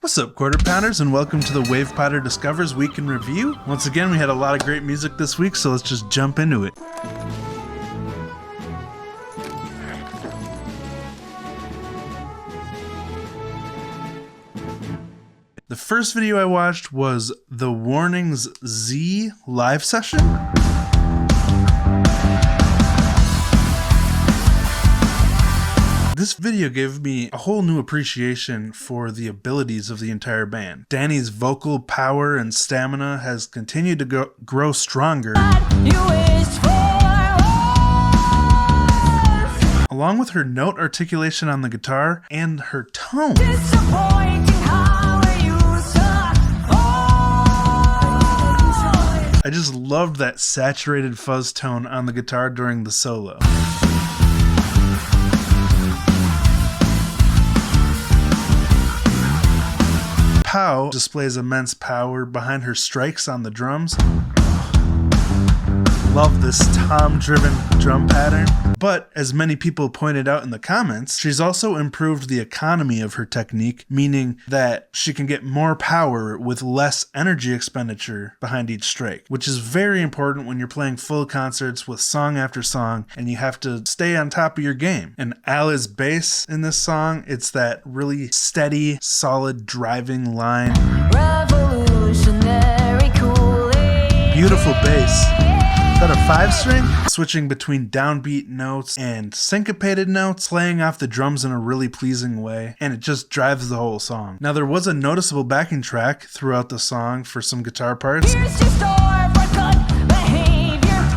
What's up, Quarter Pounders, and welcome to the Wave Potter Discovers Week in Review. Once again, we had a lot of great music this week, so let's just jump into it. The first video I watched was The Warnings Z live session. This video gave me a whole new appreciation for the abilities of the entire band. Danny's vocal power and stamina has continued to grow stronger, along with her note articulation on the guitar and her tone. I just loved that saturated fuzz tone on the guitar during the solo. Pow displays immense power behind her strikes on the drums. Love this tom-driven drum pattern. But as many people pointed out in the comments, she's also improved the economy of her technique, meaning that she can get more power with less energy expenditure behind each strike, which is very important when you're playing full concerts with song after song and you have to stay on top of your game. And Ali's bass in this song, it's that really steady, solid driving line. Revolutionary cooling. Beautiful bass. Is that a 5-string? Switching between downbeat notes and syncopated notes, playing off the drums in a really pleasing way, and it just drives the whole song. Now, there was a noticeable backing track throughout the song for some guitar parts.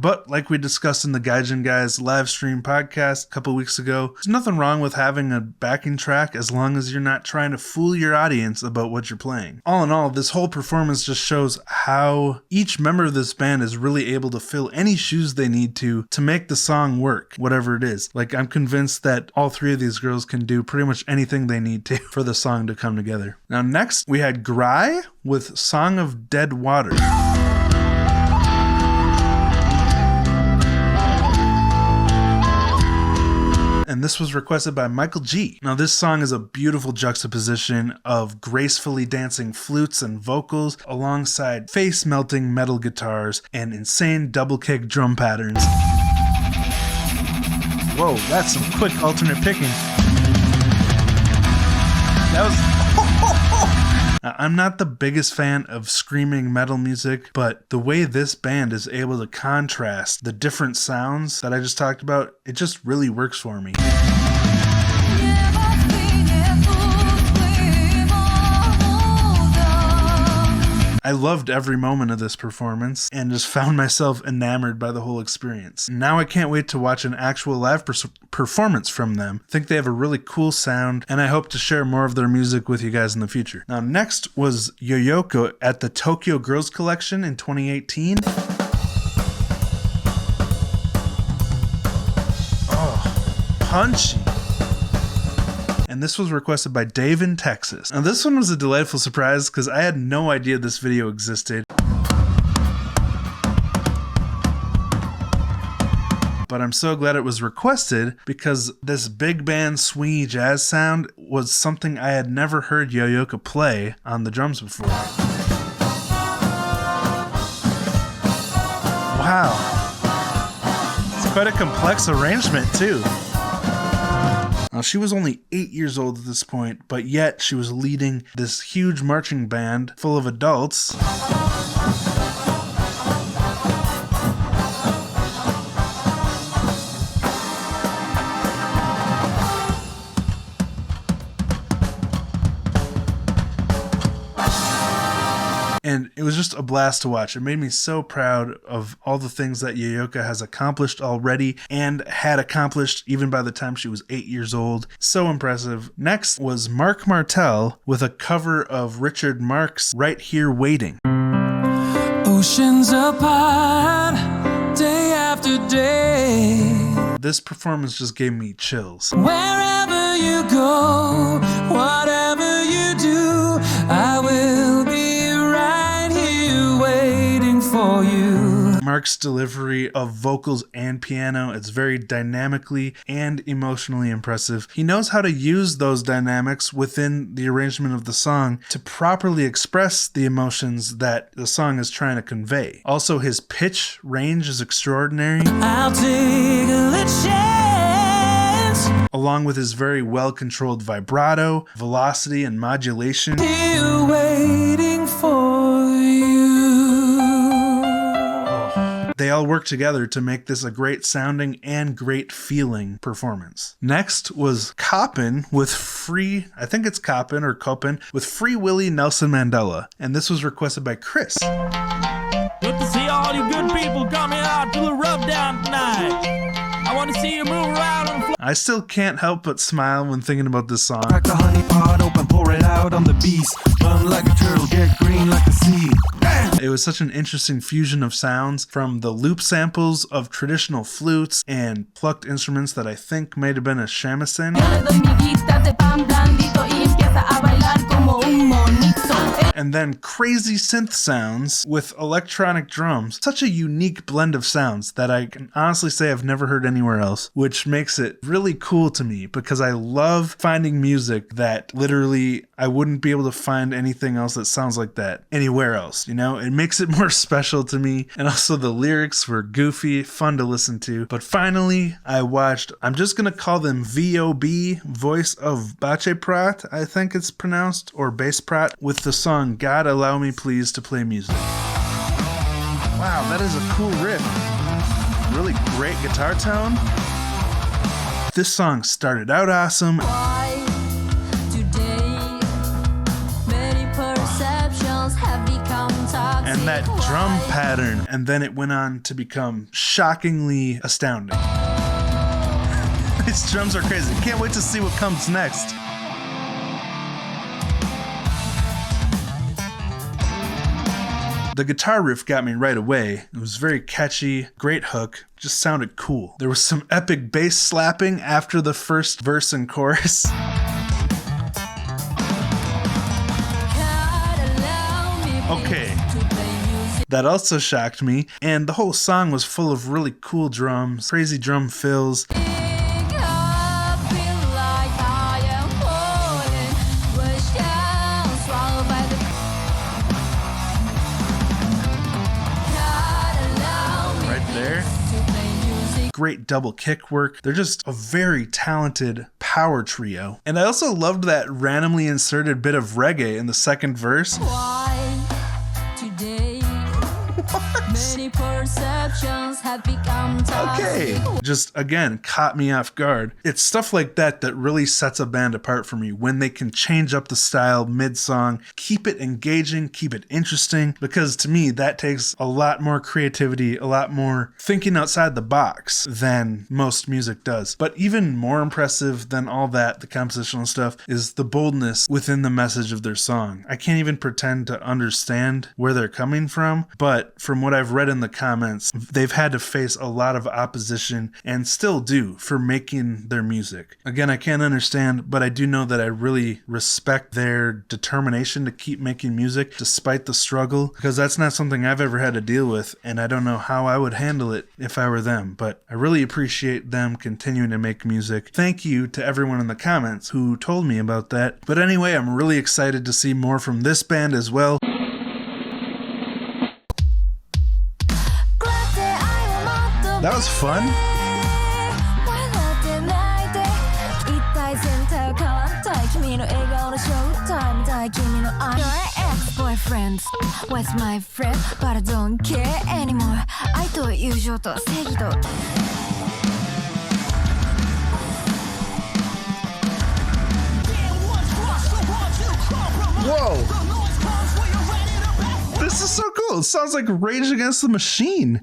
But like we discussed in the Gaijin Guys live stream podcast a couple weeks ago, there's nothing wrong with having a backing track as long as you're not trying to fool your audience about what you're playing. All in all, this whole performance just shows how each member of this band is really able to fill any shoes they need to make the song work, whatever it is. Like, I'm convinced that all three of these girls can do pretty much anything they need to for the song to come together. Now next, we had GRAI with Song of Dead Water. And this was requested by Michael G. Now, this song is a beautiful juxtaposition of gracefully dancing flutes and vocals alongside face-melting metal guitars and insane double-kick drum patterns. Whoa, that's some quick alternate picking. That was... Now, I'm not the biggest fan of screaming metal music, but the way this band is able to contrast the different sounds that I just talked about, it just really works for me. I loved every moment of this performance and just found myself enamored by the whole experience. Now I can't wait to watch an actual live performance from them. I think they have a really cool sound, and I hope to share more of their music with you guys in the future. Now next was Yoyoka at the Tokyo Girls Collection in 2018. Oh, punchy. And this was requested by Dave in Texas. Now this one was a delightful surprise because I had no idea this video existed. But I'm so glad it was requested because this big band swingy jazz sound was something I had never heard Yoyoka play on the drums before. Wow. It's quite a complex arrangement too. Now, she was only 8 years old at this point, but yet she was leading this huge marching band full of adults. And it was just a blast to watch. It made me so proud of all the things that Yoyoka has accomplished already and had accomplished even by the time she was 8 years old. So impressive. Next was Martel with a cover of Richard Marx' Right Here Waiting. Oceans apart, day after day. This performance just gave me chills. Wherever you go, whatever you do, I will be right here waiting for you. Marc's delivery of vocals and piano. It's very dynamically and emotionally impressive. He knows how to use those dynamics within the arrangement of the song to properly express the emotions that the song is trying to convey. Also, his pitch range is extraordinary. I'll take a chance. Along with his very well-controlled vibrato, velocity, and modulation. Still waiting for you. They all work together to make this a great sounding and great feeling performance. Next was Koppen with Free, I think it's Koppen or Koppen, with Free Willy Nelson Mandela. And this was requested by Chris. Good to see all you good people coming out to the rub down tonight. I want to see you move around on the floor. I still can't help but smile when thinking about this song. Crack the honey pot open, pour it out on the beast. Run like a turtle, get green like the sea. It was such an interesting fusion of sounds from the loop samples of traditional flutes and plucked instruments that I think might have been a shamisen. And then crazy synth sounds with electronic drums. Such a unique blend of sounds that I can honestly say I've never heard anywhere else, which makes it really cool to me because I love finding music that literally I wouldn't be able to find anything else that sounds like that anywhere else, you know? It makes it more special to me. And also the lyrics were goofy, fun to listen to. But finally, I watched, I'm just gonna call them VOB, Voice of Baceprot, I think it's pronounced, or Baceprot, with the song God Allow Me Please to Play Music. Wow, that is a cool riff. Really great guitar tone. This song started out awesome. And that drum pattern, and then it went on to become shockingly astounding. These drums are crazy. Can't wait to see what comes next. The guitar riff got me right away. It was very catchy, great hook, just sounded cool. There was some epic bass slapping after the first verse and chorus. Okay. That also shocked me, and the whole song was full of really cool drums, crazy drum fills. Great double kick work. They're just a very talented power trio. And I also loved that randomly inserted bit of reggae in the second verse. Many perceptions have become okay, just again caught me off guard. It's stuff like that that really sets a band apart for me, when they can change up the style mid-song, keep it engaging, keep it interesting, because to me that takes a lot more creativity, a lot more thinking outside the box than most music does. But even more impressive than all that, the compositional stuff, is the boldness within the message of their song. I can't even pretend to understand where they're coming from, but from what I've read in the comments, they've had to face a lot of opposition and still do for making their music. Again, I can't understand, but I do know that I really respect their determination to keep making music despite the struggle, because that's not something I've ever had to deal with, and I don't know how I would handle it if I were them, but I really appreciate them continuing to make music. Thank you to everyone in the comments who told me about that. But anyway, I'm really excited to see more from this band as well. That was fun. Your ex-boyfriend was my friend, but I don't care anymore. 愛と友情と正義と Whoa! This is so cool. It sounds like Rage Against the Machine.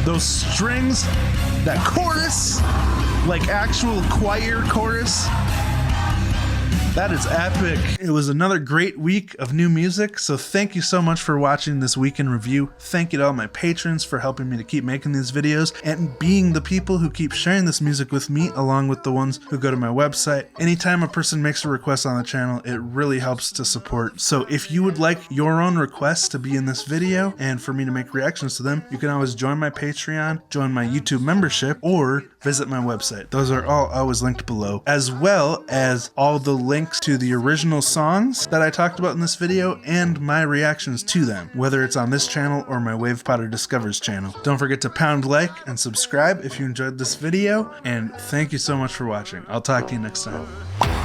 Those strings, that chorus, like actual choir chorus. That is epic. It was another great week of new music, so thank you so much for watching this week in review. Thank you to all my patrons for helping me to keep making these videos and being the people who keep sharing this music with me, along with the ones who go to my website. Anytime a person makes a request on the channel, it really helps to support. So if you would like your own requests to be in this video and for me to make reactions to them, you can always join my Patreon, join my YouTube membership, or visit my website. Those are all always linked below, as well as all the links to the original songs that I talked about in this video and my reactions to them, whether it's on this channel or my Wave Potter Discovers channel. Don't forget to pound like and subscribe if you enjoyed this video, and thank you so much for watching. I'll talk to you next time.